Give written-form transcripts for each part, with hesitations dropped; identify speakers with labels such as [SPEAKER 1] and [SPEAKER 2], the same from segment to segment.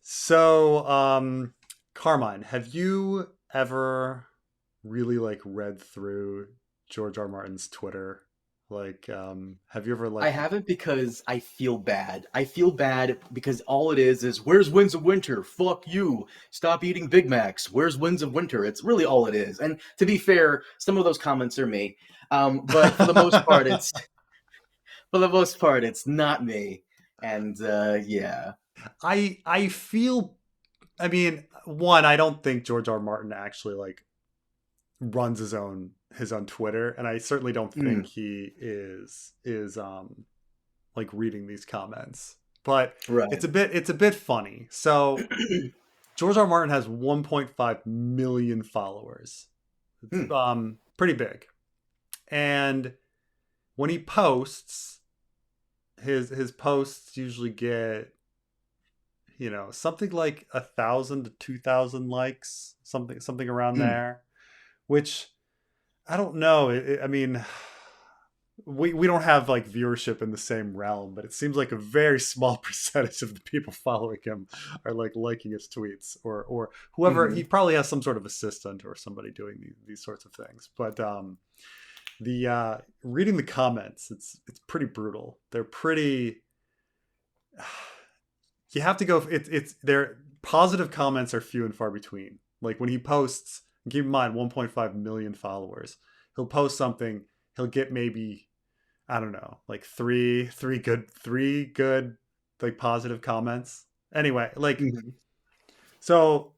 [SPEAKER 1] So, Carmine, have you ever really like read through George R. Martin's Twitter? Like, have you ever
[SPEAKER 2] I
[SPEAKER 1] like,
[SPEAKER 2] haven't because I feel bad. I feel bad because all it is where's Winds of Winter? Fuck you. Stop eating Big Macs. Where's Winds of Winter? It's really all it is. And to be fair, some of those comments are me. But for the most part it's not me. And yeah.
[SPEAKER 1] I feel, I mean, one, I don't think George R. Martin actually like runs his own Twitter, and I certainly don't think
[SPEAKER 2] Mm,
[SPEAKER 1] he is like reading these comments. But
[SPEAKER 2] right.
[SPEAKER 1] it's a bit funny. So George R. Martin has 1.5 million followers. It's
[SPEAKER 2] Hmm.
[SPEAKER 1] pretty big. And when he posts, his posts usually get, something like 1,000 to 2,000 likes, something around
[SPEAKER 2] Hmm.
[SPEAKER 1] there. Which I don't know. I mean, we don't have like viewership in the same realm, but it seems like a very small percentage of the people following him are like liking his tweets, or whoever. He
[SPEAKER 2] Hmm.
[SPEAKER 1] probably has some sort of assistant or somebody doing these sorts of things. But the reading the comments, it's pretty brutal. They're pretty. You have to go. It's their positive comments are few and far between. Like when he posts, and keep in mind 1.5 million followers. He'll post something. He'll get maybe, I don't know, like three good like positive comments. Anyway, like,
[SPEAKER 2] Hmm.
[SPEAKER 1] so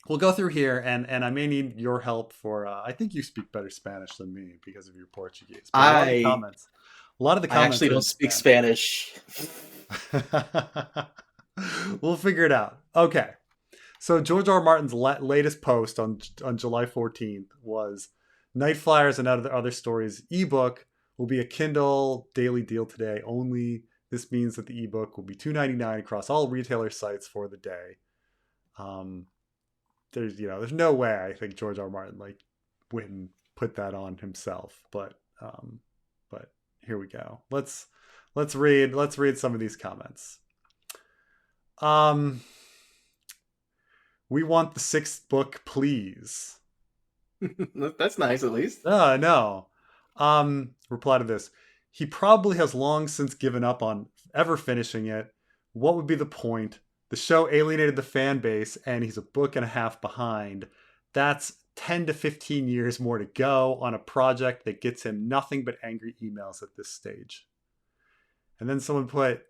[SPEAKER 1] we'll go through here, and I may need your help for. I think you speak better Spanish than me because of your Portuguese, but
[SPEAKER 2] I
[SPEAKER 1] a lot of the
[SPEAKER 2] I
[SPEAKER 1] comments
[SPEAKER 2] actually
[SPEAKER 1] are
[SPEAKER 2] don't
[SPEAKER 1] in
[SPEAKER 2] speak
[SPEAKER 1] Spanish.
[SPEAKER 2] Spanish.
[SPEAKER 1] We'll figure it out. Okay. So George R. R. Martin's latest post on July 14th was Night Flyers and other stories ebook will be a Kindle daily deal today only. This means that the ebook will be $2.99 across all retailer sites for the day. Um, there's no way I think George R. R. Martin like went and put that on himself, but here we go. Let's read some of these comments. Um, we want the sixth book, please.
[SPEAKER 2] That's nice, at least.
[SPEAKER 1] No. Reply to this. He probably has long since given up on ever finishing it. What would be the point? The show alienated the fan base, and he's a book and a half behind. That's 10 to 15 years more to go on a project that gets him nothing but angry emails at this stage. And then someone put,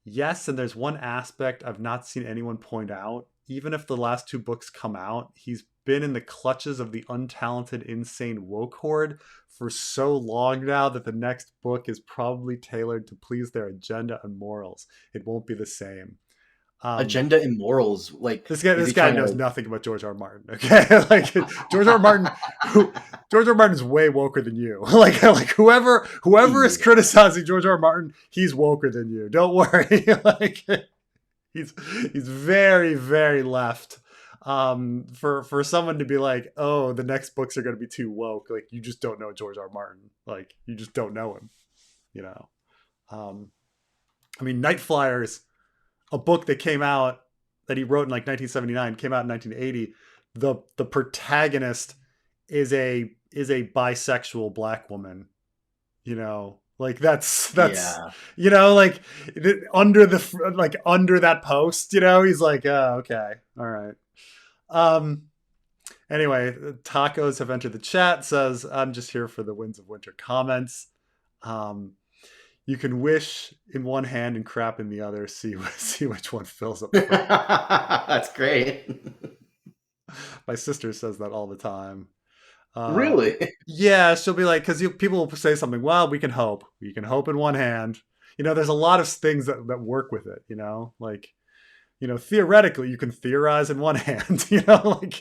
[SPEAKER 1] yes, and there's one aspect I've not seen anyone point out. Even if the last two books come out, he's been in the clutches of the untalented, insane woke horde for so long now that the next book is probably tailored to please their agenda and morals. It won't be the same. Um,
[SPEAKER 2] Agenda and morals. Like, is
[SPEAKER 1] this
[SPEAKER 2] he
[SPEAKER 1] guy
[SPEAKER 2] trying
[SPEAKER 1] knows
[SPEAKER 2] to?
[SPEAKER 1] nothing about George R. R. Martin. Okay, like George R. R. Martin, who George R. R. Martin is way woker than you. Like whoever is
[SPEAKER 2] Yeah.
[SPEAKER 1] criticizing George R. R. Martin, he's woker than you. Don't worry. Like he's he's very left. For someone to be like, oh, the next books are going to be too woke, like you just don't know George R. R. Martin. Like you just don't know him. You know. Um, I mean, Night Flyers, a book that came out that he wrote in like 1979, came out in 1980. The protagonist is a bisexual black woman. Like that's
[SPEAKER 2] Yeah.
[SPEAKER 1] like under the under that post. He's like, oh, okay, all right. Um. Anyway, tacos have entered the chat. Says I'm just here for the Winds of Winter comments. Um, you can wish in one hand and crap in the other. See which one fills up first.
[SPEAKER 2] That's great.
[SPEAKER 1] My sister says that all the time. Uh,
[SPEAKER 2] Really?
[SPEAKER 1] yeah, she'll be like, because people will say something. Well, we can hope. We can hope in one hand. There's a lot of things that work with it. Like theoretically, you can theorize in one hand. Like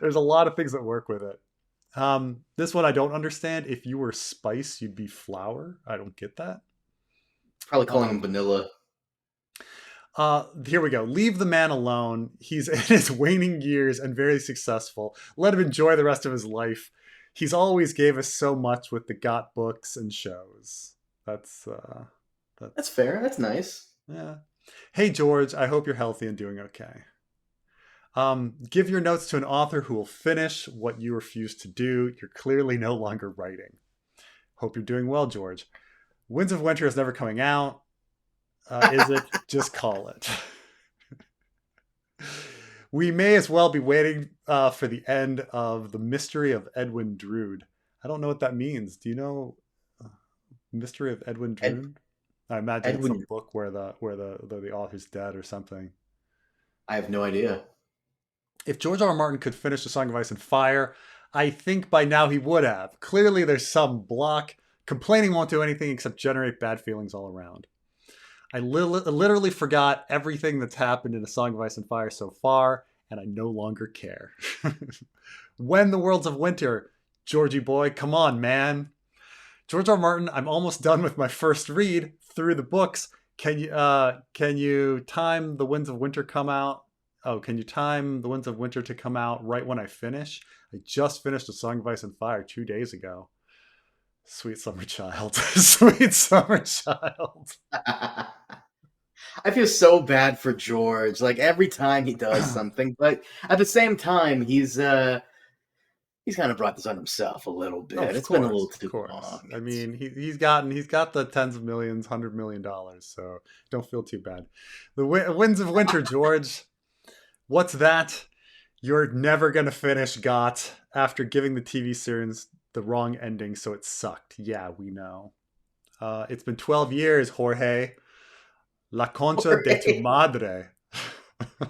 [SPEAKER 1] there's a lot of things that work with it. This one I don't understand. If you were spice, you'd be flour. I don't get that.
[SPEAKER 2] Probably calling him
[SPEAKER 1] Um,
[SPEAKER 2] vanilla.
[SPEAKER 1] Here we go. Leave the man alone. He's in his waning years and very successful. Let him enjoy the rest of his life. He's always gave us so much with the got books and shows. That's
[SPEAKER 2] That's
[SPEAKER 1] that's
[SPEAKER 2] fair. That's nice.
[SPEAKER 1] yeah. Hey, George, I hope you're healthy and doing okay. Give your notes to an author who will finish what you refuse to do. You're clearly no longer writing. Hope you're doing well, George. Winds of Winter is never coming out. Is it? Just call it. We may as well be waiting for the end of The Mystery of Edwin Drood. I don't know what that means. Do you know Mystery of Edwin
[SPEAKER 2] Ed,
[SPEAKER 1] Drood? I imagine it's some
[SPEAKER 2] Edwin,
[SPEAKER 1] book where the author's dead or something.
[SPEAKER 2] I have no idea.
[SPEAKER 1] If George R. R. Martin could finish The Song of Ice and Fire, I think by now he would have. Clearly, there's some block. Complaining won't do anything except generate bad feelings all around. I literally forgot everything that's happened in A Song of Ice and Fire so far, and I no longer care. When the Worlds of Winter, Georgie boy, come on, man. George R. R. Martin, I'm almost done with my first read through the books. Can you time the Winds of Winter come out? Oh, can you time the Winds of Winter to come out right when I finish? I just finished A Song of Ice and Fire 2 days ago. Sweet summer child. Sweet summer child.
[SPEAKER 2] I feel so bad for George. Like every time he does something, but at the same time, he's kind of brought this on himself a little
[SPEAKER 1] No,
[SPEAKER 2] bit.
[SPEAKER 1] of
[SPEAKER 2] It's been a
[SPEAKER 1] course,
[SPEAKER 2] little
[SPEAKER 1] of
[SPEAKER 2] too
[SPEAKER 1] course.
[SPEAKER 2] long.
[SPEAKER 1] I
[SPEAKER 2] It's
[SPEAKER 1] mean, he's got the tens of millions, $100 million. So don't feel too bad. The Winds of Winter, George. What's that? You're never gonna finish Got after giving the TV series the wrong ending, so it sucked. Yeah, we know. It's been 12 years, Jorge. La concha de tu madre.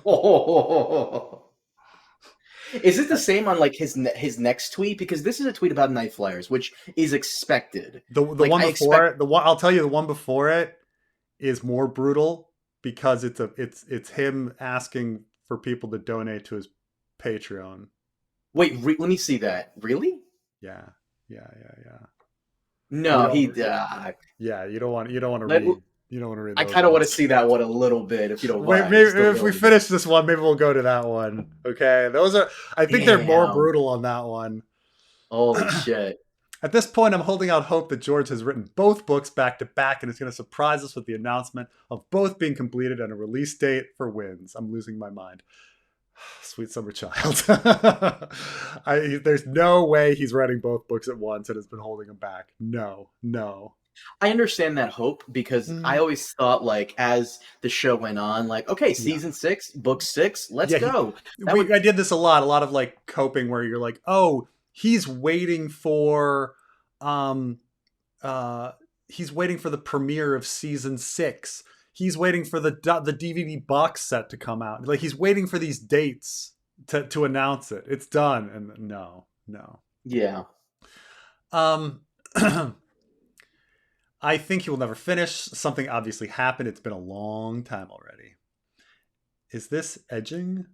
[SPEAKER 2] oh. Is it the same on like his next tweet? Because this is a tweet about Night Flyers, which is expected.
[SPEAKER 1] The
[SPEAKER 2] Like
[SPEAKER 1] one
[SPEAKER 2] I
[SPEAKER 1] before
[SPEAKER 2] expect.
[SPEAKER 1] it, the one I'll tell you, the one before it is more brutal because it's him asking for people to donate to his Patreon.
[SPEAKER 2] Wait, let me see that. Really?
[SPEAKER 1] Yeah, yeah. You
[SPEAKER 2] No,
[SPEAKER 1] don't.
[SPEAKER 2] he.
[SPEAKER 1] Yeah, you don't want to
[SPEAKER 2] Let,
[SPEAKER 1] read. You don't want to read
[SPEAKER 2] I
[SPEAKER 1] those
[SPEAKER 2] kind of want to
[SPEAKER 1] ones.
[SPEAKER 2] see that one a little bit, if you don't
[SPEAKER 1] Wait,
[SPEAKER 2] mind,
[SPEAKER 1] maybe
[SPEAKER 2] just a
[SPEAKER 1] if we
[SPEAKER 2] little bit.
[SPEAKER 1] finish this one, maybe we'll go to that one. Okay, those are. I think they're more
[SPEAKER 2] Damn!
[SPEAKER 1] brutal on that one.
[SPEAKER 2] Holy shit!
[SPEAKER 1] At this point, I'm holding out hope that George has written both books back to back and is going to surprise us with the announcement of both being completed and a release date for Wins. I'm losing my mind. Sweet summer child. There's no way he's writing both books at once and has been holding them back. No, no.
[SPEAKER 2] I understand that hope because I
[SPEAKER 1] Mm,
[SPEAKER 2] always thought, like, as the show went on, like, okay,
[SPEAKER 1] yeah.
[SPEAKER 2] season 6, book 6, let's
[SPEAKER 1] Yeah,
[SPEAKER 2] go. That would.
[SPEAKER 1] I did this a lot of like coping where you're like, oh, he's waiting for um uh he's waiting for the premiere of season 6. He's waiting for the DVD box set to come out. Like he's waiting for these dates to announce it. It's done, and no, no.
[SPEAKER 2] Yeah.
[SPEAKER 1] Um I think he will never finish. Something obviously happened. It's been a long time already. Is this edging?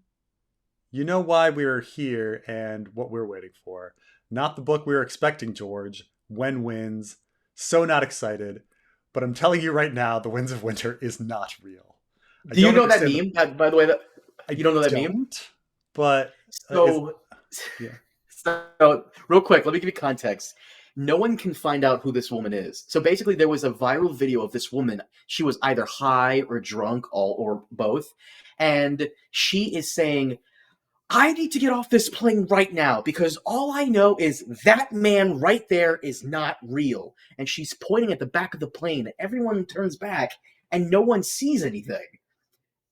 [SPEAKER 1] You know why we are here and what we're waiting for. Not the book we were expecting, George. When wins. So not excited. But I'm telling you right now, The Winds of Winter is not real. I
[SPEAKER 2] Do you
[SPEAKER 1] don't
[SPEAKER 2] know that
[SPEAKER 1] understand the.
[SPEAKER 2] meme? By the way, that
[SPEAKER 1] I
[SPEAKER 2] you don't know that meme?
[SPEAKER 1] don't. But is
[SPEAKER 2] So,
[SPEAKER 1] yeah.
[SPEAKER 2] so real quick, let me give you context. No one can find out who this woman is. So basically, there was a viral video of this woman. She was either high or drunk, all or both, and she is saying, I need to get off this plane right now because all I know is that man right there is not real. And she's pointing at the back of the plane, and everyone turns back, and no one sees anything.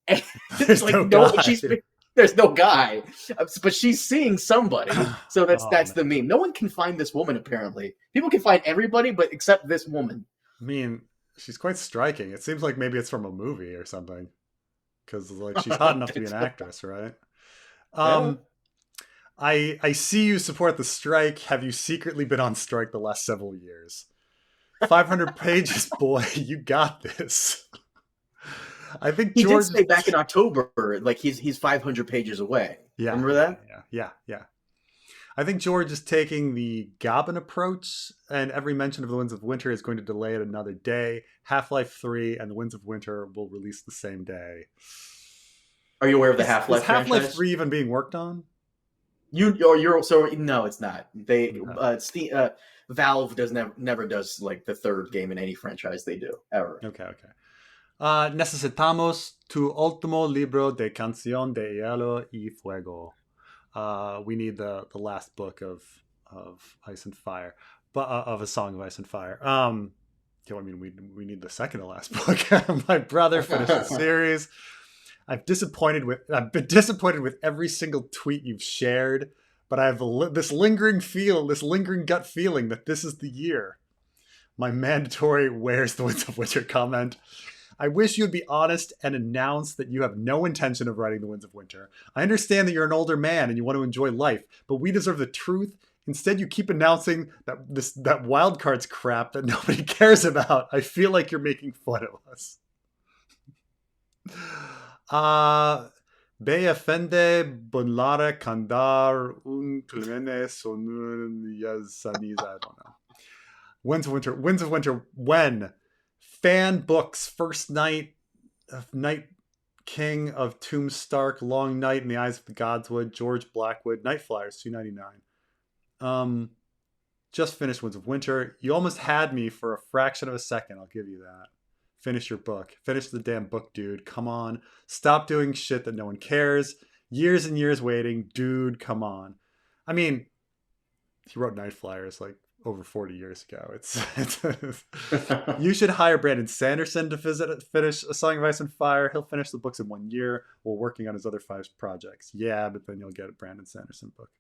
[SPEAKER 2] And it's
[SPEAKER 1] There's
[SPEAKER 2] like
[SPEAKER 1] no
[SPEAKER 2] no,
[SPEAKER 1] guy.
[SPEAKER 2] she's there's no guy, but she's seeing somebody. So
[SPEAKER 1] Oh
[SPEAKER 2] that's
[SPEAKER 1] man.
[SPEAKER 2] the meme. No one can find this woman. Apparently, people can find everybody, but except this woman.
[SPEAKER 1] I mean, she's quite striking. It seems like maybe it's from a movie or something. Because like she's hot enough to be an actress, right?
[SPEAKER 2] Yeah.
[SPEAKER 1] Um, I see you support the strike. Have you secretly been on strike the last several years? 500 pages, boy, you got this. I think
[SPEAKER 2] He did
[SPEAKER 1] George.
[SPEAKER 2] say back in October, like he's 500 pages away.
[SPEAKER 1] Yeah,
[SPEAKER 2] Remember
[SPEAKER 1] yeah,
[SPEAKER 2] that?
[SPEAKER 1] yeah. I think George is taking the Goblin approach, and every mention of the Winds of Winter is going to delay it another day. Half Life 3 and the Winds of Winter will release the same day.
[SPEAKER 2] Are you aware of the
[SPEAKER 1] Is
[SPEAKER 2] Half-Life
[SPEAKER 1] Half Life
[SPEAKER 2] franchise?
[SPEAKER 1] 3 even being worked on?
[SPEAKER 2] You're so no, it's not. They
[SPEAKER 1] Okay.
[SPEAKER 2] Valve does never does like the third game in any franchise they do ever.
[SPEAKER 1] Okay. Necesitamos tu último libro de canción de hielo y fuego. We need the last book of Ice and Fire, but of A Song of Ice and Fire. I mean, we need the second to last book. My brother finished the series. I've been disappointed with every single tweet you've shared, but I have this lingering gut feeling that this is the year. My mandatory "Where's the Winds of Winter" comment. I wish you would be honest and announce that you have no intention of writing The Winds of Winter. I understand that you're an older man and you want to enjoy life, but we deserve the truth. Instead, you keep announcing that wildcards crap that nobody cares about. I feel like you're making fun of us. Bea fende bonlara kandar un clemene sonun yazaniz. I don't know. Winds of Winter. Winds of Winter. When? Fan books. First night of Night King of Tomb Stark. Long Night in the Eyes of the Godswood. George Blackwood. Night Flyers. 299. Just finished Winds of Winter. You almost had me for a fraction of a second. I'll give you that. Finish your book. Finish the damn book, dude. Come on. Stop doing shit that no one cares. Years and years waiting. Dude, come on. I mean, he wrote Night Flyers like over 40 years ago. You should hire Brandon Sanderson to finish A Song of Ice and Fire. He'll finish the books in 1 year while working on his other 5 projects. Yeah, but then you'll get a Brandon Sanderson book.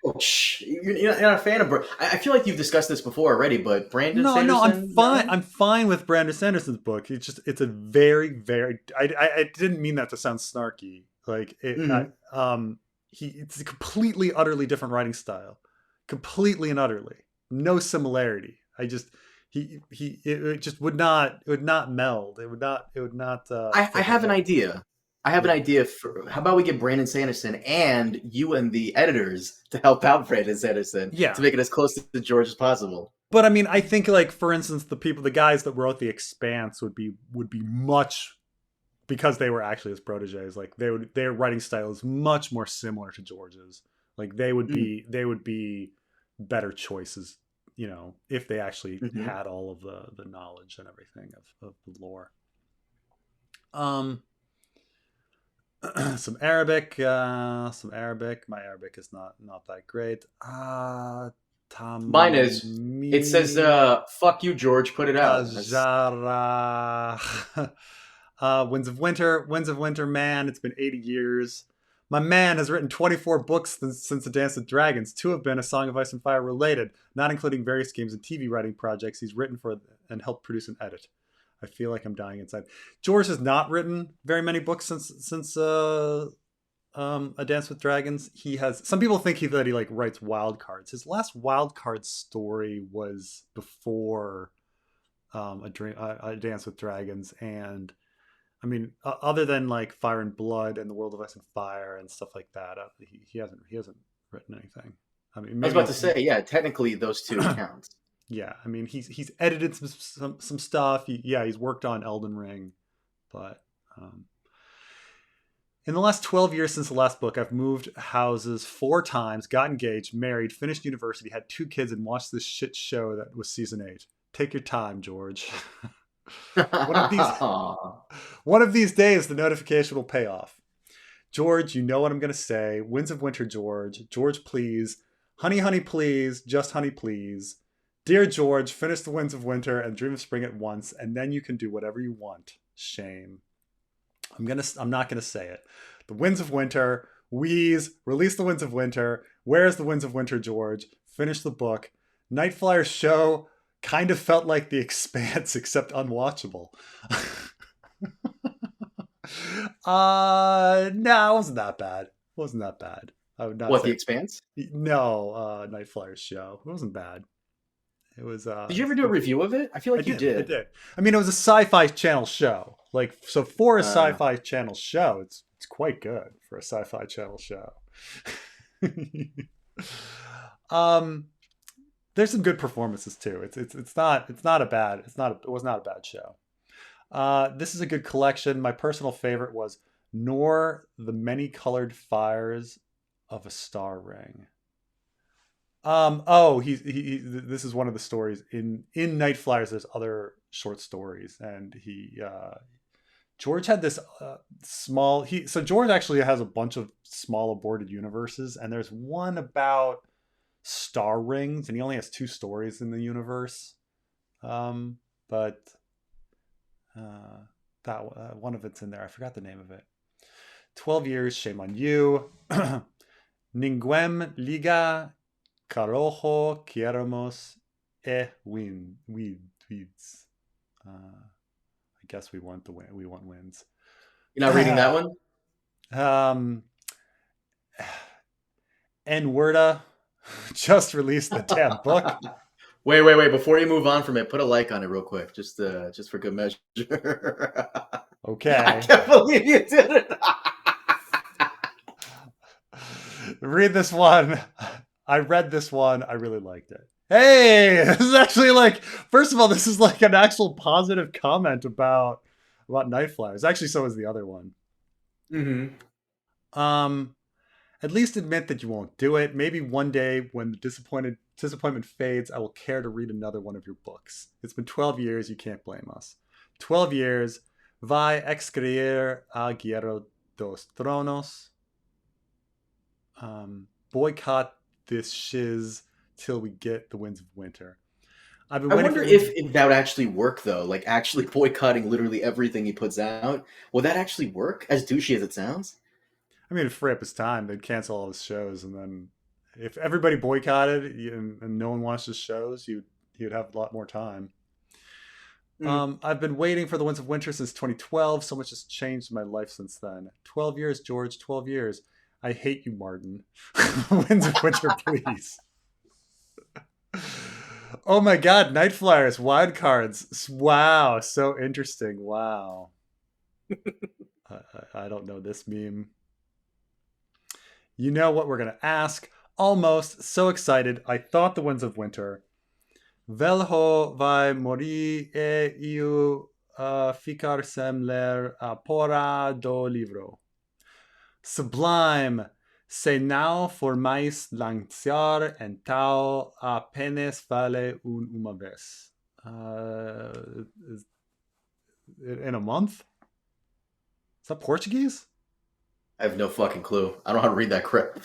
[SPEAKER 2] Oh, you're not a fan of. I feel like you've discussed this before already, but Brandon
[SPEAKER 1] No, I'm
[SPEAKER 2] Sanderson,
[SPEAKER 1] fine.
[SPEAKER 2] no.
[SPEAKER 1] I'm fine with Brandon Sanderson's book. It's a very. I didn't mean that to sound snarky. Like
[SPEAKER 2] Hmm.
[SPEAKER 1] it's a completely, utterly different writing style, completely and utterly, no similarity. It just would not meld. It would not
[SPEAKER 2] I
[SPEAKER 1] fit
[SPEAKER 2] have an
[SPEAKER 1] together.
[SPEAKER 2] idea. I have an
[SPEAKER 1] Yeah,
[SPEAKER 2] idea for how about we get Brandon Sanderson and you and the editors to help out Brandon Sanderson to
[SPEAKER 1] yeah.
[SPEAKER 2] make it as close to George as possible.
[SPEAKER 1] But I mean, I think like for instance, the guys that wrote the Expanse would be much because they were actually his proteges. Like their writing style is much more similar to George's. Like
[SPEAKER 2] Mm.
[SPEAKER 1] they would be better choices, if they actually
[SPEAKER 2] Hmm.
[SPEAKER 1] had all of the knowledge and everything of the lore. Um, some Arabic. My Arabic is not that great.
[SPEAKER 2] Mine is. It says,
[SPEAKER 1] Tamimi
[SPEAKER 2] "Fuck you, George. Put it out." That's
[SPEAKER 1] Tajara. Winds of Winter. Winds of Winter, man, it's been 80 years. My man has written 24 books since The Dance with Dragons. 2 have been A Song of Ice and Fire related, not including various games and TV writing projects he's written for and helped produce and edit. I feel like I'm dying inside. George has not written very many books since A Dance with Dragons. He has some people think that he like writes wild cards. His last wild card story was before a Dance with Dragons, and I mean, other than like Fire and Blood and the World of Ice and Fire and stuff like that, he hasn't written anything. I mean,
[SPEAKER 2] I was
[SPEAKER 1] maybe
[SPEAKER 2] about to say, yeah, technically those two count.
[SPEAKER 1] yeah. I mean, he's edited some stuff. He's worked on Elden Ring, but um, in the last 12 years since the last book, I've moved houses 4 times, got engaged, married, finished university, had 2 kids, and watched this shit show that was season 8. Take your time, George. one of these
[SPEAKER 2] Aw.
[SPEAKER 1] one of these days the notification will pay off. George, you know what I'm gonna say. Winds of Winter, George. George, please. Honey, honey, please. Just honey, please. Dear George, finish the Winds of Winter and Dream of Spring at once, and then you can do whatever you want. Shame. I'm not gonna say it. The Winds of Winter, Wheeze, release the Winds of Winter. Where's the Winds of Winter, George? Finish the book. Night Flyer's show kind of felt like The Expanse, except unwatchable. No, it wasn't that bad. It wasn't that bad. I would not
[SPEAKER 2] What, The
[SPEAKER 1] say
[SPEAKER 2] Expanse?
[SPEAKER 1] no. Night Flyer's show. It wasn't bad. It was.
[SPEAKER 2] Did you ever do a review of it? I feel
[SPEAKER 1] I
[SPEAKER 2] like you
[SPEAKER 1] did. I
[SPEAKER 2] did.
[SPEAKER 1] did. I mean, it was a Sci-Fi Channel show. Like, so for a
[SPEAKER 2] Uh,
[SPEAKER 1] Sci-Fi Channel show, it's quite good for a Sci-Fi Channel show. um, there's some good performances too. It was not a bad show. This is a good collection. My personal favorite was "Nor the Many Colored Fires of a Star Ring." Oh, this is one of the stories in Night Flyers. There's other short stories, and George had this small he so George actually has a bunch of small aborted universes, and there's one about star rings, and he only has two stories in the universe. But that one of it's in there. I forgot the name of it. 12 years, shame on you. Ninguém liga, carajo, queremos weeds. I guess we want the win. We want wins.
[SPEAKER 2] You're not reading that one?
[SPEAKER 1] um, N-Worda just released the damn book.
[SPEAKER 2] Wait! Before you move on from it, put a like on it real quick, just for good measure.
[SPEAKER 1] Okay.
[SPEAKER 2] I can't believe you did it.
[SPEAKER 1] Read this one. I read this one. I really liked it. Hey, this is actually like, first of all, this is like an actual positive comment about Night Flyers. Actually, so is the other one.
[SPEAKER 2] Mm-hmm.
[SPEAKER 1] At least admit that you won't do it. Maybe one day when the disappointment fades, I will care to read another one of your books. It's been 12 years. You can't blame us. 12 years. Vai escribir a Guerra dos Tronos. Boycott this shiz till we get the Winds of Winter.
[SPEAKER 2] I wonder if that would actually work, though. Like, actually boycotting literally everything he puts out. Will that actually work, as douchey as it sounds?
[SPEAKER 1] I mean, if free up his time, they'd cancel all his shows, and then if everybody boycotted and no one watched his shows, you'd have a lot more time. I've been waiting for the Winds of Winter since 2012. So much has changed in my life since then. 12 years, George. 12 years. I hate you, Martin. Winds of Winter, please. Oh my God, Night Flyers, wild cards. Wow, so interesting. Wow. I don't know this meme. You know what we're going to ask? Almost. So excited. I thought the Winds of Winter. Velho vai morir e eu ficar sem ler a porra do livro. Sublime. Se não for mais lançar, então apenas vale uma vez. In a month? Is that Portuguese?
[SPEAKER 2] I have no fucking clue. I don't know how to read that crap.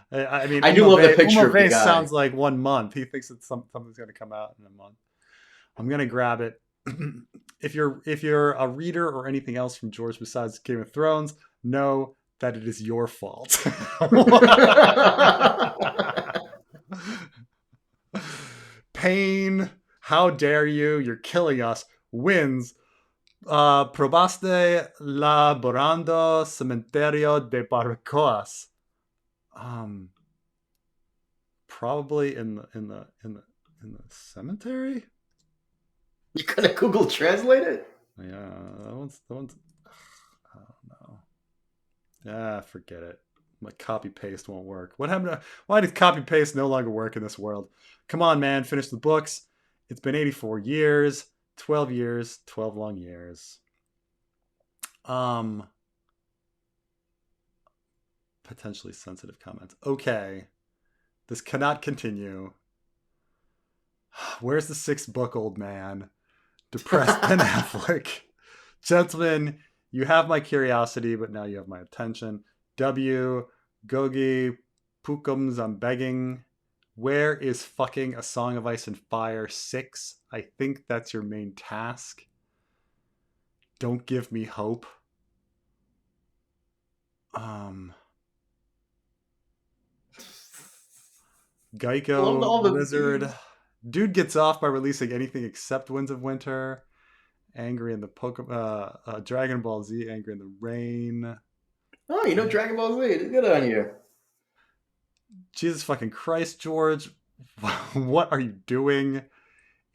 [SPEAKER 1] I mean,
[SPEAKER 2] I do love the picture of the
[SPEAKER 1] vez
[SPEAKER 2] guy.
[SPEAKER 1] Sounds like 1 month. He thinks that something's going to come out in a month. I'm going to grab it. If you're a reader or anything else from George besides Game of Thrones, know that it is your fault. Pain, how dare you? You're killing us. Wins. Probaste laborando cementerio de barbacoas. Probably in the cemetery.
[SPEAKER 2] You gonna Google Translate it?
[SPEAKER 1] Yeah, that one's. I don't know. Yeah, forget it. My copy paste won't work. What happened? Why did copy paste no longer work in this world? Come on, man, finish the books. It's been 84 years, 12 years, 12 long years. Potentially sensitive comments. Okay, this cannot continue. Where's the 6th book, old man? Depressed Ben Affleck. Gentlemen, you have my curiosity, but now you have my attention. W. Gogi Pukums, I'm begging. Where is fucking A Song of Ice and Fire 6? I think that's your main task. Don't give me hope. Geico Blizzard. Dude gets off by releasing anything except Winds of Winter. Angry in the Dragon Ball Z, Angry in the Rain.
[SPEAKER 2] Oh, you know Dragon Ball Z. It's good on you.
[SPEAKER 1] Jesus fucking Christ, George. What are you doing?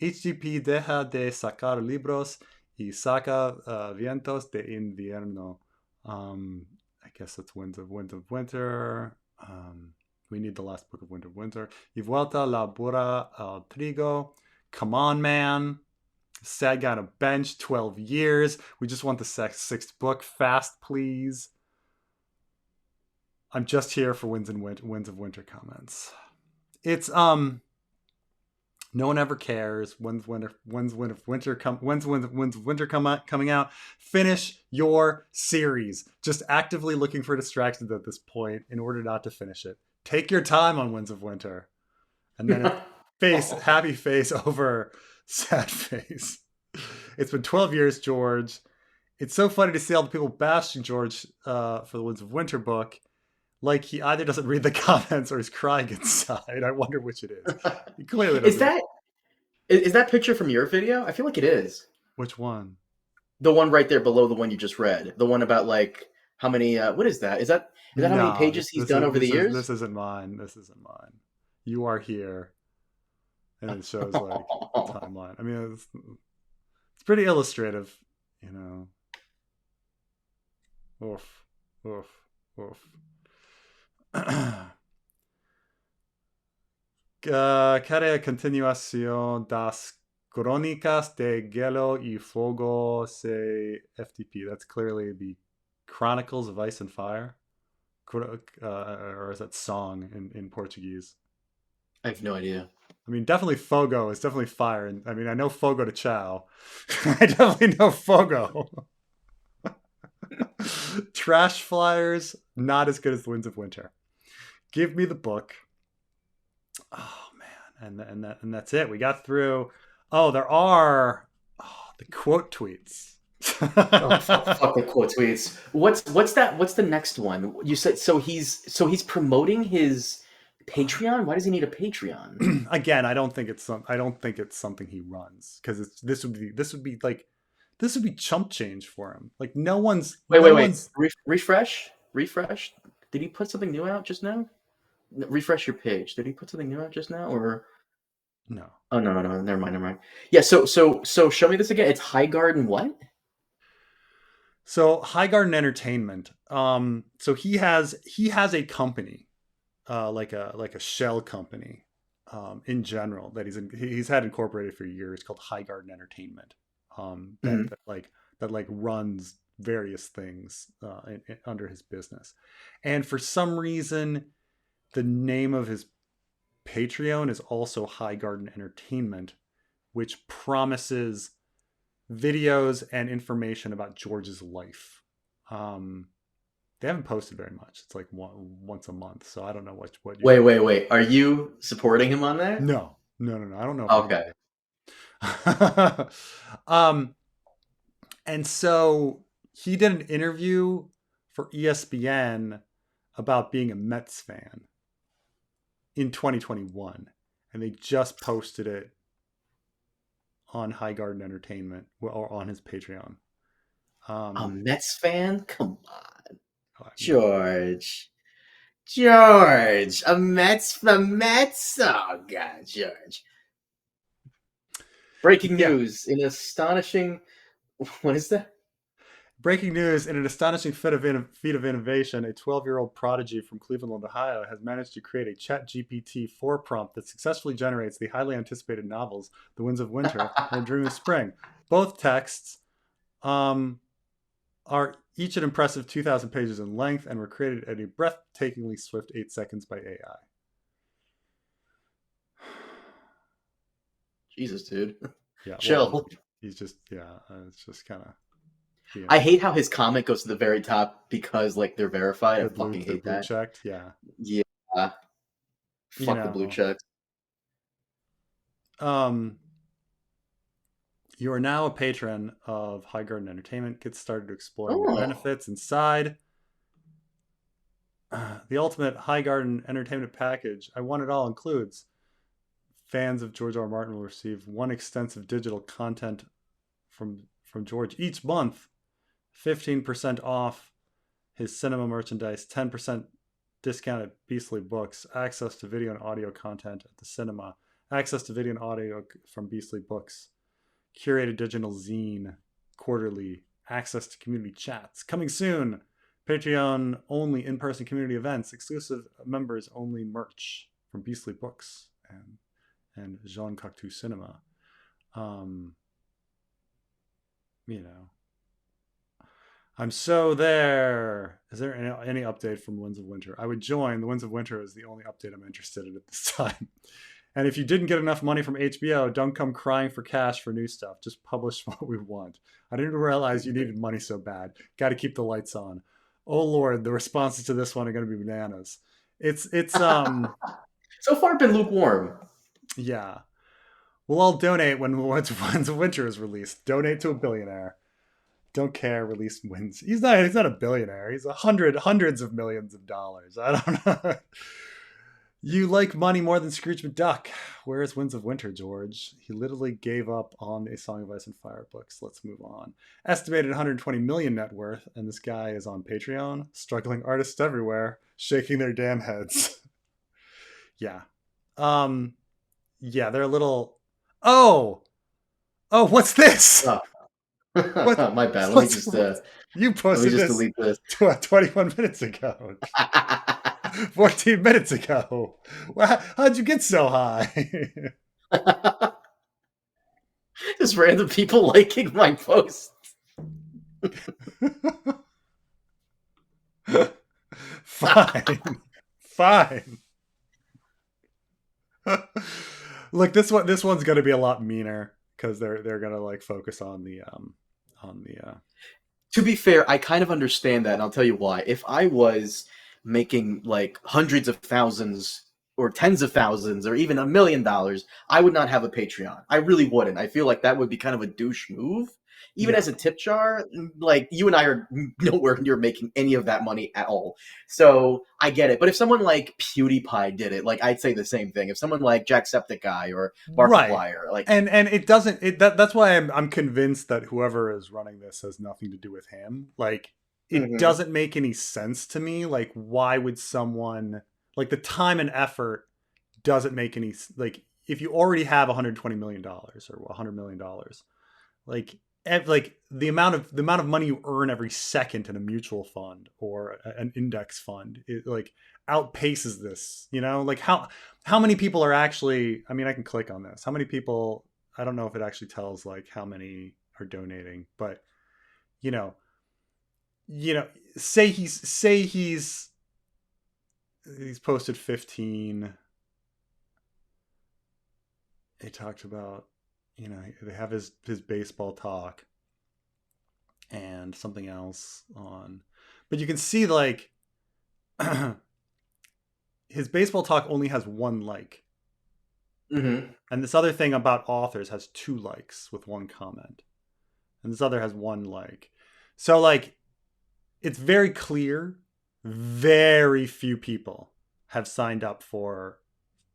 [SPEAKER 1] HGP deja de sacar libros y saca vientos de invierno. I guess that's Winds of Winter. We need the last book of Winter of Winter. Y vuelta la burra al trigo. Come on, man. Sad guy on a bench, 12 years. We just want the 6th book. Fast, please. I'm just here for Winds of Winter comments. It's No one ever cares. When's winter coming out? Finish your series. Just actively looking for distractions at this point in order not to finish it. Take your time on Winds of Winter, and then it's happy face over sad face. It's been 12 years, George. It's so funny to see all the people bashing George for the Winds of Winter book. Like he either doesn't read the comments or he's crying inside. I wonder which it is. He clearly
[SPEAKER 2] Is
[SPEAKER 1] doesn't.
[SPEAKER 2] that is that picture from your video? I feel like it is.
[SPEAKER 1] Which one?
[SPEAKER 2] The one right there below the one you just read. The one about like how many what is that? Is that how many
[SPEAKER 1] No,
[SPEAKER 2] pages he's done over the
[SPEAKER 1] this
[SPEAKER 2] years?
[SPEAKER 1] isn't mine. This isn't mine. You are here, and it shows like a timeline. I mean, it's pretty illustrative, you know. Oof, oof, oof. Care continuación das crónicas de Gelo y Fuego se FTP. That's clearly the Chronicles of Ice and Fire. Or is that song in Portuguese?
[SPEAKER 2] I have no idea.
[SPEAKER 1] I mean, definitely Fogo is definitely fire. And I mean, I know Fogo de Chao. I definitely know Fogo. Trash flyers, not as good as the Winds of Winter. Give me the book. Oh man, and that's it. We got through. Oh, there are the quote tweets.
[SPEAKER 2] Oh fuck the quote tweets. What's that? What's the next one? You said so he's promoting his Patreon. Why does he need a Patreon?
[SPEAKER 1] Again, I don't think it's something he runs because this would be chump change for him. Like
[SPEAKER 2] Wait. Refresh. Did he put something new out just now? Refresh your page. Did he put something new out just now, or
[SPEAKER 1] no.
[SPEAKER 2] oh no. Never mind. Yeah. So show me this again. It's Highgarden. What?
[SPEAKER 1] So Highgarden Entertainment. So he has a company, like a shell company, in general that he's had incorporated for years called Highgarden Entertainment. That
[SPEAKER 2] Mhm.
[SPEAKER 1] that like runs various things under his business, and for some reason, the name of his Patreon is also Highgarden Entertainment, which promises videos and information about George's life. Um, they haven't posted very much. It's like once a month, so I don't know what you.
[SPEAKER 2] Wait. Are you supporting him on that?
[SPEAKER 1] No. I don't know if I
[SPEAKER 2] Okay.
[SPEAKER 1] am. And so he did an interview for ESPN about being a Mets fan in 2021, and they just posted it on Highgarden Entertainment or on his Patreon.
[SPEAKER 2] A
[SPEAKER 1] Um,
[SPEAKER 2] Mets fan? Come on,
[SPEAKER 1] I mean,
[SPEAKER 2] George. George, the Mets. Oh God, George. Breaking
[SPEAKER 1] yeah.
[SPEAKER 2] news! In astonishing, what is that?
[SPEAKER 1] Breaking news: in an astonishing feat of innovation, a 12-year-old prodigy from Cleveland, Ohio, has managed to create a ChatGPT 4 prompt that successfully generates the highly anticipated novels "The Winds of Winter" and "A Dream of Spring." Both texts um, are each an impressive 2,000 pages in length and were created at a breathtakingly swift 8 seconds by AI.
[SPEAKER 2] Jesus, dude,
[SPEAKER 1] Yeah, well,
[SPEAKER 2] chill.
[SPEAKER 1] he's just it's just kind of
[SPEAKER 2] I
[SPEAKER 1] being
[SPEAKER 2] hate how his comment goes to the very top because like they're verified. I fucking
[SPEAKER 1] they're
[SPEAKER 2] hate
[SPEAKER 1] blue
[SPEAKER 2] that.
[SPEAKER 1] checked. Yeah,
[SPEAKER 2] Yeah,
[SPEAKER 1] you
[SPEAKER 2] fuck the blue
[SPEAKER 1] know,
[SPEAKER 2] checks.
[SPEAKER 1] um, you are now a patron of Highgarden Entertainment. Get started exploring the
[SPEAKER 2] Oh,
[SPEAKER 1] benefits inside. The ultimate Highgarden Entertainment package. I want it all includes fans of George R. R. Martin will receive one extensive digital content from George each month, 15% off his cinema merchandise, 10% discounted Beastly Books, access to video and audio content at the cinema, access to video and audio from Beastly Books, curated digital zine quarterly, access to community chats. Coming soon, Patreon only in person community events, exclusive members only merch from Beastly Books and Jean Cocteau Cinema. Um, you know, I'm so there. Is there any update from Winds of Winter? I would join. The Winds of Winter is the only update I'm interested in at this time. And if you didn't get enough money from HBO, don't come crying for cash for new stuff. Just publish what we want. I didn't realize you needed money so bad. Got to keep the lights on. Oh Lord, the responses to this one are going to be bananas. It's
[SPEAKER 2] So far, been lukewarm.
[SPEAKER 1] yeah. We'll all donate when Winter is released. Donate to a billionaire. Don't care. Release wins. He's not a billionaire. He's hundreds of millions of dollars. I don't know. You like money more than Scrooge McDuck. Where is Winds of Winter, George? He literally gave up on A Song of Ice and Fire books. Let's move on. Estimated 120 million net worth, and this guy is on Patreon. Struggling artists everywhere, shaking their damn heads. Yeah. Um. Yeah, they're a little. Oh. Oh, what's this?
[SPEAKER 2] Oh,
[SPEAKER 1] What?
[SPEAKER 2] my bad.
[SPEAKER 1] What's you
[SPEAKER 2] Let me
[SPEAKER 1] posted
[SPEAKER 2] just
[SPEAKER 1] this
[SPEAKER 2] delete this.
[SPEAKER 1] 21 minutes ago. 14 minutes ago. How'd you get so high?
[SPEAKER 2] Just random people liking my posts.
[SPEAKER 1] Fine. Fine. Look, this one's gonna be a lot meaner because they're gonna like focus on the
[SPEAKER 2] To be fair, I kind of understand that, and I'll tell you why. If I was making like hundreds of thousands or tens of thousands or even $1 million, I would not have a Patreon. I really wouldn't. I feel like that would be kind of a douche move. Even
[SPEAKER 1] yeah.
[SPEAKER 2] as a tip jar, like you and I are nowhere near making any of that money at all. So I get it. But if someone like PewDiePie did it, like I'd say the same thing. If someone like Jacksepticeye or
[SPEAKER 1] Right.
[SPEAKER 2] Markiplier, like
[SPEAKER 1] And it doesn't that's why I'm convinced that whoever is running this has nothing to do with him. Like it
[SPEAKER 2] mhm.
[SPEAKER 1] doesn't make any sense to me. Like why would someone like the time and effort doesn't make any like if you already have 120 million dollars or 100 million dollars like like the amount of money you earn every second in a mutual fund or an index fund it like outpaces this, you know, like how many people are actually, I mean, I can click on this, how many people, I don't know if it actually tells like how many are donating, but you know, you know, he's posted 15. He talked about, you know, they have his baseball talk and something else on, but you can see like his baseball talk only has one like,
[SPEAKER 2] Mhm.
[SPEAKER 1] and this other thing about authors has two likes with one comment, and this other has one like. So like, it's very clear. Very few people have signed up for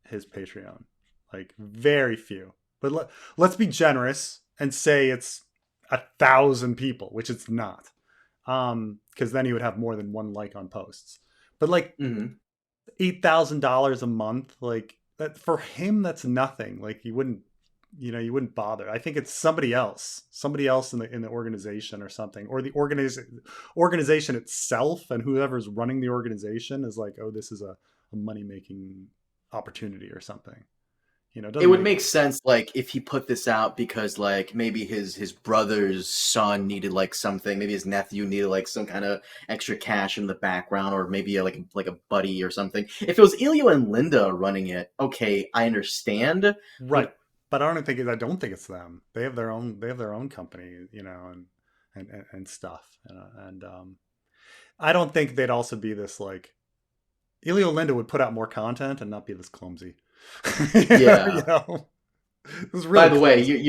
[SPEAKER 1] his Patreon, like very few. But let's be generous and say it's 1,000 people, which it's not, because then he would have more than one like on posts. But like
[SPEAKER 2] Mhm.
[SPEAKER 1] $8,000 a month, like that for him, that's nothing. Like you wouldn't, you know, you wouldn't bother. I think it's somebody else in the organization or something, or the organization itself, and whoever's running the organization is like, oh, this is a money making opportunity or something. You know, it
[SPEAKER 2] It
[SPEAKER 1] doesn't
[SPEAKER 2] would
[SPEAKER 1] make
[SPEAKER 2] make sense, like, if he put this out because, like, maybe his brother's son needed, like, something, maybe his nephew needed, like, some kinda extra cash in the background, or maybe, like a buddy or something. If it was Elio and Linda running it, okay, I understand,
[SPEAKER 1] right.
[SPEAKER 2] but
[SPEAKER 1] But I don't think it's them. They have their own company, you know, and stuff. And I don't think they'd also be this like Elio Linda would put out more content and not be this clumsy. You
[SPEAKER 2] yeah.
[SPEAKER 1] know, it was
[SPEAKER 2] By
[SPEAKER 1] really
[SPEAKER 2] the way,
[SPEAKER 1] clumsy.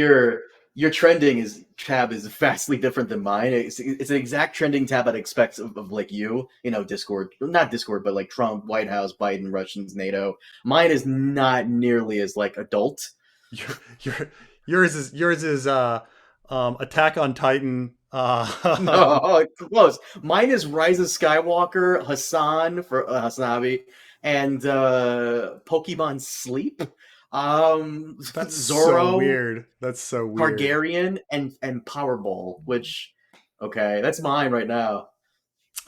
[SPEAKER 2] your trending is tab is vastly different than mine. It's an exact trending tab I'd expect of like you know, Discord, not Discord, but like Trump, White House, Biden, Russians, NATO. Mine is not nearly as like adult.
[SPEAKER 1] Your, your, yours is Attack on Titan.
[SPEAKER 2] No, it's close. Mine is Rise of Skywalker, Hassan for Hasanabi, and Pokemon Sleep.
[SPEAKER 1] That's so
[SPEAKER 2] Zoro,
[SPEAKER 1] weird. That's so weird.
[SPEAKER 2] Targaryen, and Powerball. Which, okay, that's mine right now.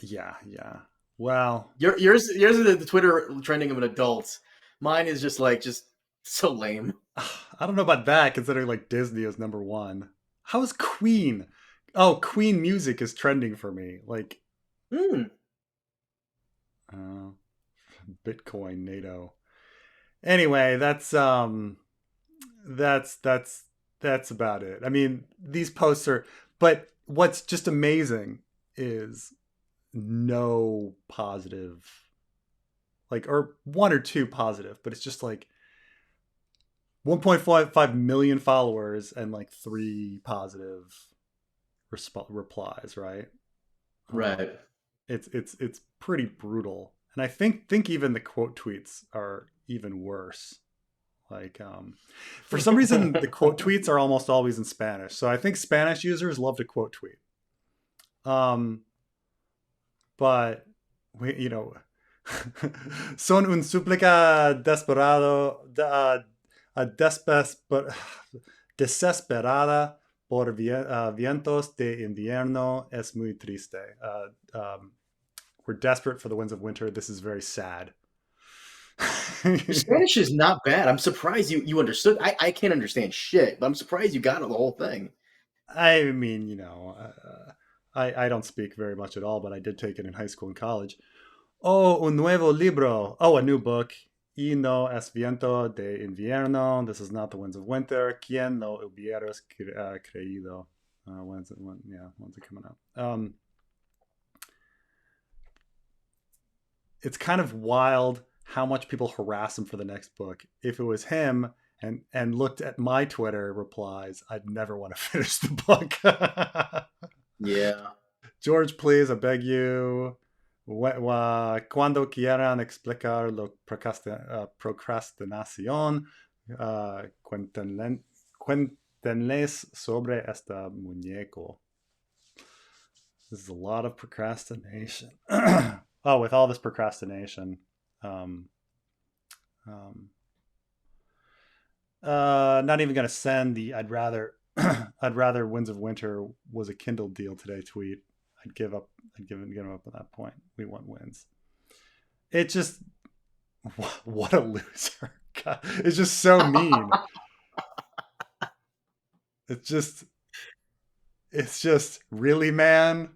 [SPEAKER 1] Yeah, yeah. Well,
[SPEAKER 2] Yours is the Twitter trending of an adult. Mine is just so lame.
[SPEAKER 1] I don't know about that considering like Disney is number one. How is Queen? Oh, Queen music is trending for me. Like
[SPEAKER 2] Hmm.
[SPEAKER 1] uh, Bitcoin, NATO. Anyway, that's that's that's about it. I mean, these posts are, but what's just amazing is no positive, like, or one or two positive, but it's just like 1.55 million followers and like three positive replies, right? Um,
[SPEAKER 2] Right.
[SPEAKER 1] it's pretty brutal, and I think even the quote tweets are even worse. Like, for some reason, the quote tweets are almost always in Spanish, so I think Spanish users love to quote tweet. Um, but you know, son un súplica desesperado, desesperada por vientos de invierno es muy triste. We're desperate for the winds of winter. This is very sad.
[SPEAKER 2] Your Spanish is not bad. I'm surprised you understood. I can't understand shit, but I'm surprised you got the whole thing.
[SPEAKER 1] I mean, I don't speak very much at all, but I did take it in high school and college. Oh, un nuevo libro. Oh, a new book. Y no es viento de invierno. This is not the winds of winter. ¿Quién lo hubieras creído? When's it coming out? It's kind of wild how much people harass him for the next book. If it was him and looked at my Twitter replies, I'd never want to finish the book.
[SPEAKER 2] Yeah.
[SPEAKER 1] George, please, I beg you. Cuando quieran explicar lo procrastinación, cuéntenles sobre este muñeco. This is a lot of procrastination. Oh, with all this procrastination, um, um, not even gonna send the I'd rather Winds of Winter was a Kindle deal today tweet. I'd give up. I'd give him up at that point. We want wins. It just what a loser. God, it's just so mean. It's just really, man.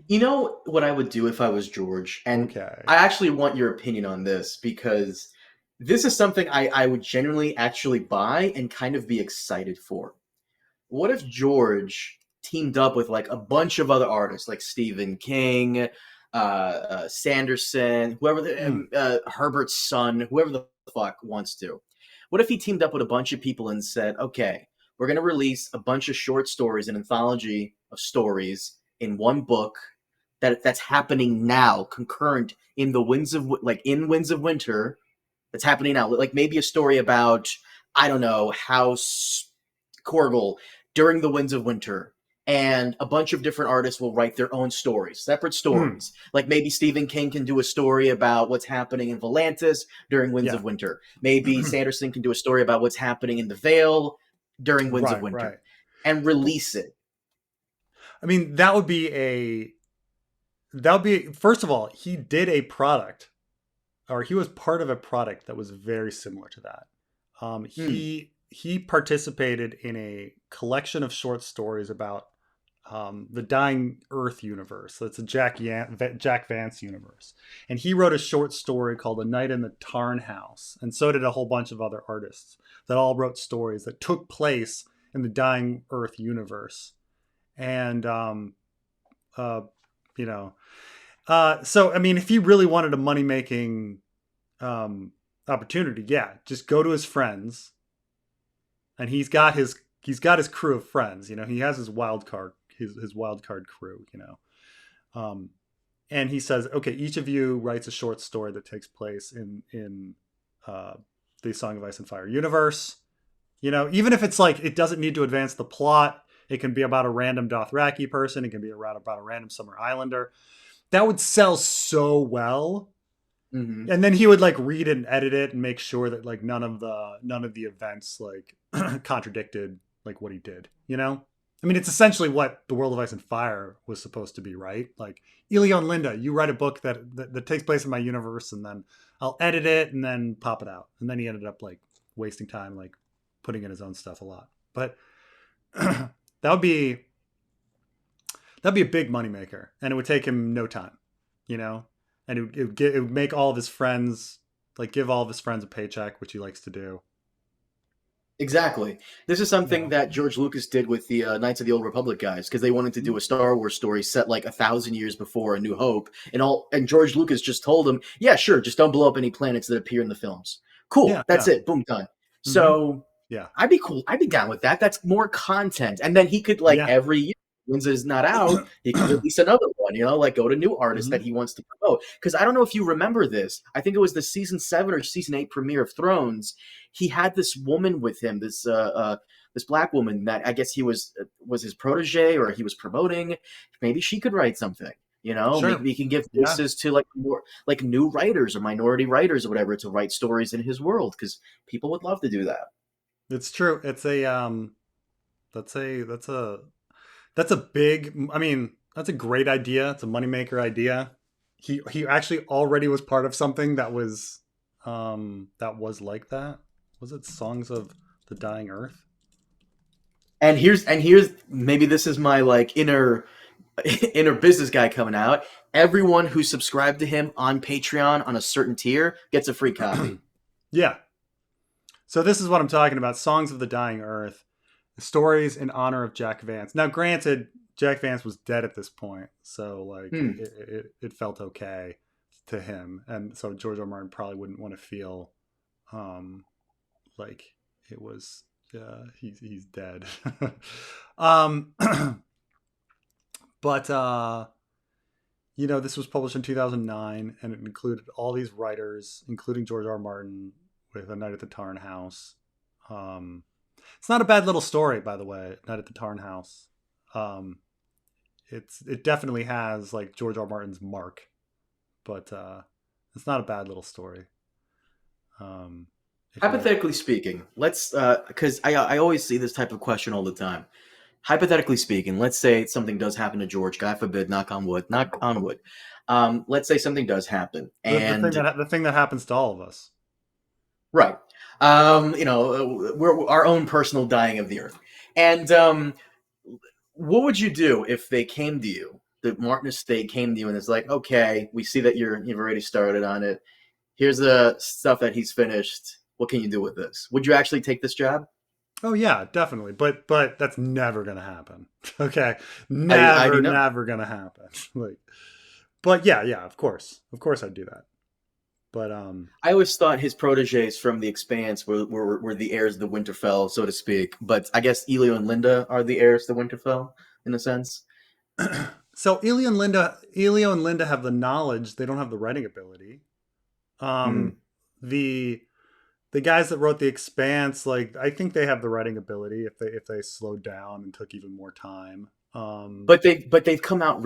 [SPEAKER 2] You know what I would do if I was George? And
[SPEAKER 1] Okay.
[SPEAKER 2] I actually want your opinion on this because this is something I would genuinely actually buy and kind of be excited for. What if George teamed up with like a bunch of other artists like Stephen King, Sanderson, whoever,
[SPEAKER 1] Mm,
[SPEAKER 2] Herbert's son, whoever the fuck wants to? What if he teamed up with a bunch of people and said, okay, we're going to release a bunch of short stories, an anthology of stories in one book that's happening now, concurrent in the Winds of Winter, that's happening now. Like maybe a story about, I don't know, House Corgel during the Winds of Winter. And a bunch of different artists will write their own stories, separate
[SPEAKER 1] mm,
[SPEAKER 2] stories. Like maybe Stephen King can do a story about what's happening in Volantis during Winds
[SPEAKER 1] yeah.
[SPEAKER 2] of Winter. Maybe Sanderson can do a story about what's happening in the Vale during Winds of
[SPEAKER 1] Right. Right.
[SPEAKER 2] Winter and release it.
[SPEAKER 1] I mean, that would be first of all, he did a product, or he was part of a product that was very similar to that.
[SPEAKER 2] Hmm.
[SPEAKER 1] He participated in a collection of short stories about the Dying Earth universe. That's a Jack Vance universe, and he wrote a short story called "A Night in the Tarn House," and so did a whole bunch of other artists that all wrote stories that took place in the Dying Earth universe. And uh, you know, so I mean, if he really wanted a money making um, opportunity, yeah, just go to his friends, and he's got his crew of friends. He has his wild card crew. Um, and he says, okay, each of you writes a short story that takes place in uh, the Song of Ice and Fire universe. Even if it's like it doesn't need to advance the plot, it can be about a random Dothraki person. It can be about a random Summer Islander. That would sell so well.
[SPEAKER 2] Mm-hmm.
[SPEAKER 1] And then he would like read it and edit it and make sure that like none of the events like contradicted like what he did. I mean, it's essentially what the World of Ice and Fire was supposed to be, right? Like, Elio and Linda, you write a book that takes place in my universe, and then I'll edit it and then pop it out. And then he ended up like wasting time like putting in his own stuff a lot. But that would be a big moneymaker, and it would take him no time, you know. and it would make all of his friends like give all of his friends a paycheck, which he likes to do.
[SPEAKER 2] Exactly. This is something
[SPEAKER 1] Yeah.
[SPEAKER 2] that George Lucas did with the Knights of the Old Republic guys because they wanted to do a Star Wars story set like 1,000 years before A New Hope, and George Lucas just told him, "Yeah, sure, just don't blow up any planets that appear in the films."
[SPEAKER 1] Yeah.
[SPEAKER 2] Cool, that's
[SPEAKER 1] Yeah.
[SPEAKER 2] it. Boom, done.
[SPEAKER 1] Hmm.
[SPEAKER 2] So
[SPEAKER 1] Yeah.
[SPEAKER 2] I'd be cool. I'd be down with that. That's more content, and then he could like
[SPEAKER 1] Yeah.
[SPEAKER 2] every year. When's is not out, he could release another one, like go to new artists that
[SPEAKER 1] Hmm.
[SPEAKER 2] he wants to promote. Because I don't know if you remember this. I think it was the season 7 or season 8 premiere of Thrones. He had this woman with him, this black woman that I guess he was his protege or he was promoting. Maybe she could write something. Maybe
[SPEAKER 1] Sure.
[SPEAKER 2] we can give
[SPEAKER 1] Yeah.
[SPEAKER 2] voices to like more like new writers or minority writers or whatever to write stories in his world because people would love to do that.
[SPEAKER 1] It's true. It's a that's a big. I mean, that's a great idea. It's a moneymaker idea. He actually already was part of something that was like that. Was it Songs of the Dying Earth?
[SPEAKER 2] And here's maybe this is my like inner business guy coming out. Everyone who subscribed to him on Patreon on a certain tier gets a free copy.
[SPEAKER 1] Yeah. So this is what I'm talking about. Songs of the Dying Earth, stories in honor of Jack Vance. Now, granted, Jack Vance was dead at this point, so like
[SPEAKER 2] Hmm.
[SPEAKER 1] it felt okay to him, and so George R. R. Martin probably wouldn't want to feel um, like it was he's dead. um, but this was published in 2009, and it included all these writers, including George R. R. Martin, with A Night at the Tarn House. Um, it's not a bad little story, by the way. Night at the Tarn House. Um, it definitely has like George R. R. Martin's mark, but it's not a bad little story. Um, if you like,
[SPEAKER 2] Hypothetically speaking, let's because I always see this type of question all the time. Hypothetically speaking, let's say something does happen to George. God forbid, knock on wood, knock on wood. Let's say something does happen, and
[SPEAKER 1] the thing that happens to all of us.
[SPEAKER 2] right, we're our own personal dying of the earth, and what would you do if they came to you? The Martin Estate came to you and is like, okay, we see that you've already started on it. Here's the stuff that he's finished. What can you do with this? Would you actually take this job?
[SPEAKER 1] Oh yeah, definitely. But that's never gonna happen. Okay,
[SPEAKER 2] I do
[SPEAKER 1] never,
[SPEAKER 2] know.
[SPEAKER 1] never gonna happen. Like, but yeah, yeah, of course, I'd do that. But
[SPEAKER 2] I always thought his proteges from the Expanse were the heirs of the Winterfell, so to speak. But I guess Elio and Linda are the heirs to Winterfell, in a sense.
[SPEAKER 1] so Elio and Linda have the knowledge. They don't have the writing ability.
[SPEAKER 2] Hmm.
[SPEAKER 1] Um, the the guys that wrote the Expanse, like I think they have the writing ability if they slowed down and took even more time.
[SPEAKER 2] But they've come out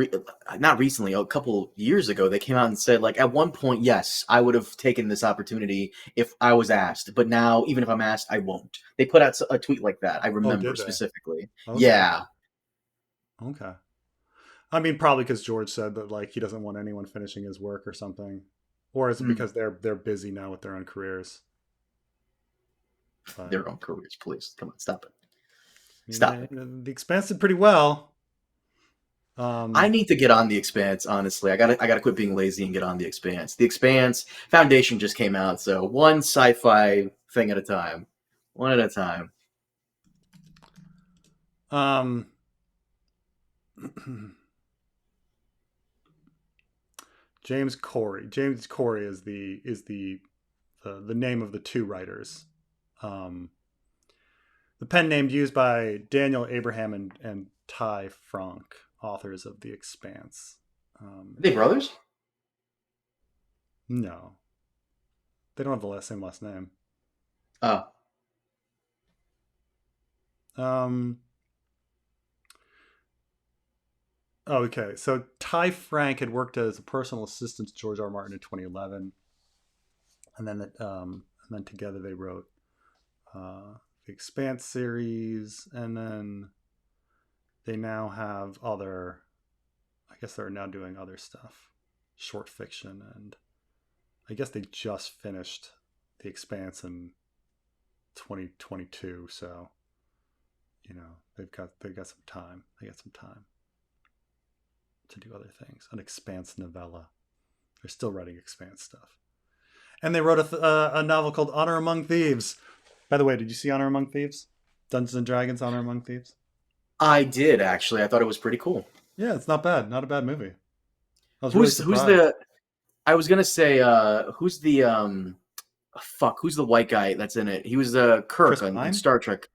[SPEAKER 2] not recently, a couple years ago. They came out and said like at one point, yes, I would have taken this opportunity if I was asked, but now even if I'm asked, I won't. They put out a tweet like that. I
[SPEAKER 1] Oh,
[SPEAKER 2] remember
[SPEAKER 1] did they?
[SPEAKER 2] specifically.
[SPEAKER 1] Okay,
[SPEAKER 2] Yeah.
[SPEAKER 1] okay. I mean, probably because George said that like he doesn't want anyone finishing his work or something, or is it
[SPEAKER 2] Hmm.
[SPEAKER 1] because they're busy now with their own careers? But
[SPEAKER 2] Their own careers, please. Come on, stop it.
[SPEAKER 1] I mean,
[SPEAKER 2] Stop it.
[SPEAKER 1] the Expanse did pretty well.
[SPEAKER 2] I
[SPEAKER 1] Um,
[SPEAKER 2] need to get on the Expanse, honestly. I gotta quit being lazy and get on the Expanse. The Expanse Foundation just came out, so one sci-fi thing at a time. One at a time.
[SPEAKER 1] um, James Corey. James Corey is the name of the two writers. Um, the pen name used by Daniel Abraham and Ty Franck, authors of The Expanse.
[SPEAKER 2] Are they brothers?
[SPEAKER 1] No, they don't have the same last name.
[SPEAKER 2] Oh.
[SPEAKER 1] Um, okay, so Ty Franck had worked as a personal assistant to George R. R. Martin in 2011, and then together they wrote the Expanse series, and then they now have other. I guess they're now doing other stuff, short fiction, and I guess they just finished the Expanse in 2022. So they've got some time. They got some time to do other things. An Expanse novella. They're still writing Expanse stuff. And they wrote a novel called Honor Among Thieves. By the way, did you see Honor Among Thieves? Dungeons and Dragons Honor Among Thieves?
[SPEAKER 2] I did actually. I thought it was pretty cool.
[SPEAKER 1] Yeah, it's not bad. Not a bad movie. I was really
[SPEAKER 2] Who's
[SPEAKER 1] surprised.
[SPEAKER 2] the? I was gonna say who's the fuck, who's the white guy that's in it? He was
[SPEAKER 1] Chris
[SPEAKER 2] Kirk on
[SPEAKER 1] Pine?
[SPEAKER 2] Star Trek.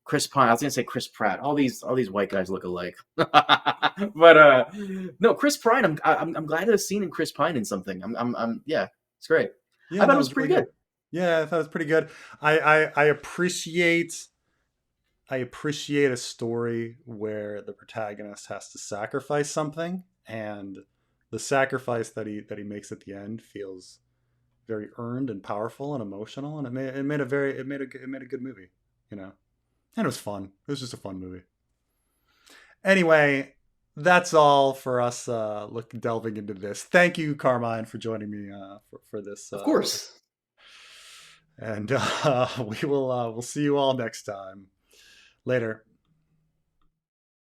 [SPEAKER 2] Chris Pine. I was gonna say Chris Pratt. All these white guys look alike. But no, Chris Pine. I'm glad to have seen Chris Pine in something. I'm yeah, it's great. I
[SPEAKER 1] Yeah,
[SPEAKER 2] thought
[SPEAKER 1] no,
[SPEAKER 2] it
[SPEAKER 1] it
[SPEAKER 2] was
[SPEAKER 1] was really
[SPEAKER 2] pretty good.
[SPEAKER 1] good. Yeah, I thought it was pretty good. I appreciate a story where the protagonist has to sacrifice something, and the sacrifice that he makes at the end feels very earned and powerful and emotional, and it made a good movie, you know. And it was fun. It was just a fun movie. Anyway, that's all for us delving into this. Thank you, Carmine, for joining me for this.
[SPEAKER 2] Of course.
[SPEAKER 1] And we'll see you all next time. Later.